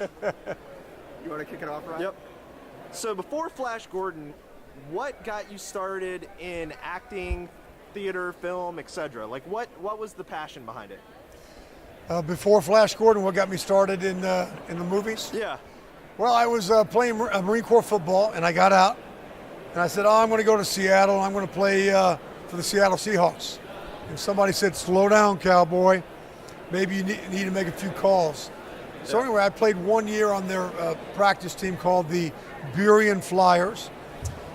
You want to kick it off, Ryan? Yep. So before Flash Gordon, what got you started in acting, theater, film, etc.? Like, what was the passion behind it? Before Flash Gordon, what got me started in the movies? Yeah. Well, I was playing Marine Corps football, and I got out, and I said, I'm going to go to Seattle. I'm going to play for the Seattle Seahawks. And somebody said, slow down, cowboy. Maybe you need to make a few calls. So anyway, I played 1 year on their practice team called the Burien Flyers.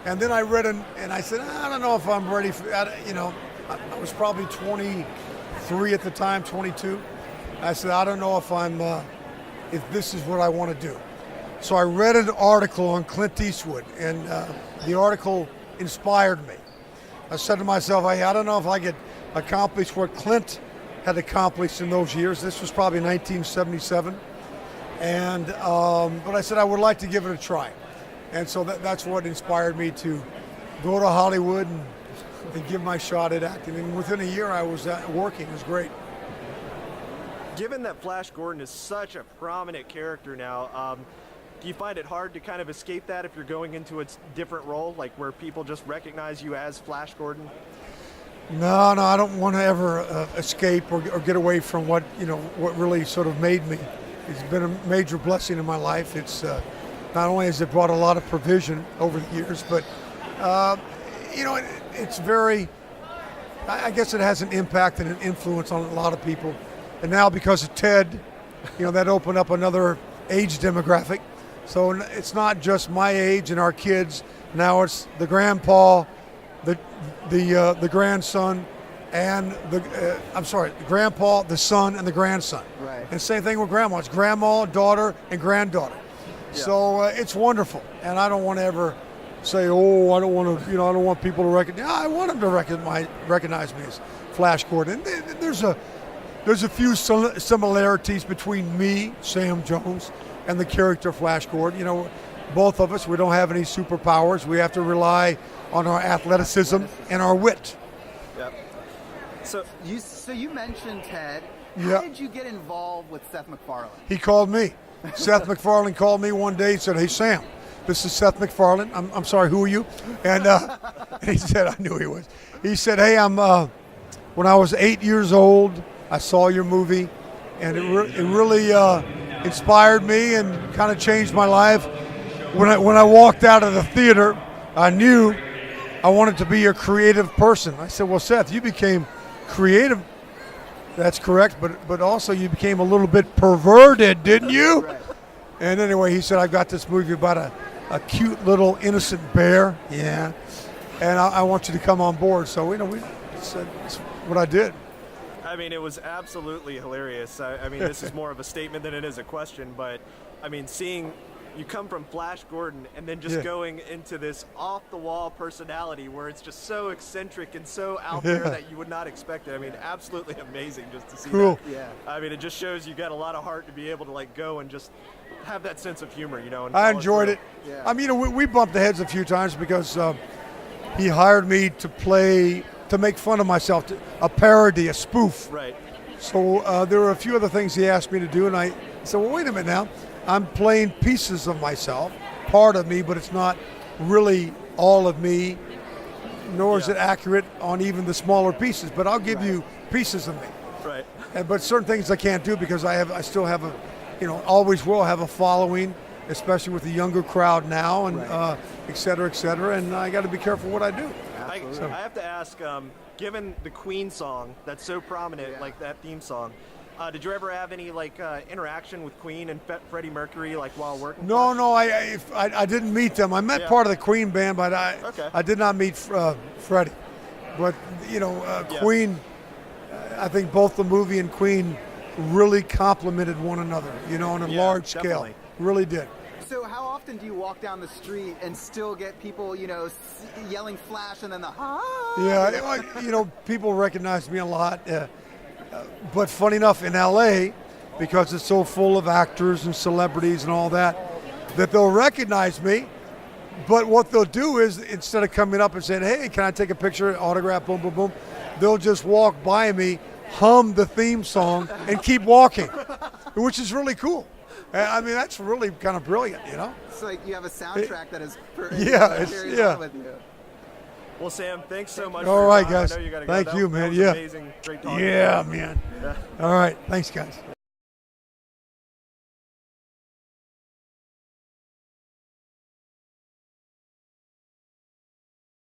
And then I read and I said, I don't know if I'm ready for that. I was probably 23 at the time, 22. I said, I don't know if this is what I want to do. So I read an article on Clint Eastwood, and the article inspired me. I said to myself, I don't know if I could accomplish what Clint had accomplished in those years. This was probably 1977. And but I said I would like to give it a try. And so that's what inspired me to go to Hollywood and give my shot at acting. And within a year, I was working. It was great. Given that Flash Gordon is such a prominent character now, do you find it hard to kind of escape that if you're going into a different role, like where people just recognize you as Flash Gordon? No, I don't want to ever escape or get away from what really sort of made me. It's been a major blessing in my life. It's not only has it brought a lot of provision over the years, but it's very. I guess it has an impact and an influence on a lot of people. And now because of Ted, that opened up another age demographic. So it's not just my age and our kids. Now it's the grandpa, the grandson, and the grandpa, the son, and the grandson. Right. And same thing with grandma. It's grandma, daughter, and granddaughter. Yeah. So it's wonderful. And I don't want to ever say, I don't want to, I don't want people to recognize. I want them to recognize me as Flash Gordon. There's a few similarities between me, Sam Jones, and the character Flash Gordon. Both of us, we don't have any superpowers. We have to rely on our athleticism and our wit. Yep. So you mentioned Ted. Yeah. How did you get involved with Seth McFarlane? He called me. Seth McFarlane called me one day and said, hey, Sam, this is Seth McFarlane. I'm sorry, who are you? And he said, I knew he was. He said, hey, when I was 8 years old, I saw your movie, and it really inspired me and kind of changed my life. When I walked out of the theater, I knew I wanted to be a creative person. I said, well, Seth, you became creative. That's correct, but also you became a little bit perverted, didn't you? Right. And anyway, he said, I've got this movie about a cute little innocent bear, yeah, and I want you to come on board. So, we said, that's what I did. I mean, it was absolutely hilarious. I mean, this is more of a statement than it is a question, but I mean, seeing you come from Flash Gordon and then just going into this off-the-wall personality where it's just so eccentric and so out there that you would not expect it. I mean, absolutely amazing just to see Cool. that. Yeah. I mean, it just shows you got a lot of heart to be able to go and just have that sense of humor, And I enjoyed it. Yeah. I mean, we bumped heads a few times because he hired me to make fun of myself, a parody, a spoof. Right. So there were a few other things he asked me to do, and I said, well, wait a minute now. I'm playing pieces of myself, part of me, but it's not really all of me, nor is it accurate on even the smaller pieces, but I'll give you pieces of me. Right. But certain things I can't do because I still have always will have a following, especially with the younger crowd now, and et cetera, and I got to be careful what I do. I have to ask, given the Queen song that's so prominent, like that theme song, did you ever have any interaction with Queen and Freddie Mercury while working? No, I didn't meet them. I met part of the Queen band, but I did not meet Freddie. But Queen, I think both the movie and Queen really complemented one another, on a large scale. Really did. So how often do you walk down the street and still get people, yelling Flash and then the Yeah, people recognize me a lot. But funny enough, in LA, because it's so full of actors and celebrities and all that they'll recognize me. But what they'll do is, instead of coming up and saying, hey, can I take a picture, autograph, boom, boom, boom, they'll just walk by me, hum the theme song, and keep walking, which is really cool. And, I mean, that's really kind of brilliant, you know? It's like you have a soundtrack that is carries yeah. on with you. Well, Sam, thanks so much. All for right, your time. guys. I know you gotta go. Thank That you, was man. Yeah. Amazing. Great talking. Yeah, man. Yeah. All right. Thanks, guys.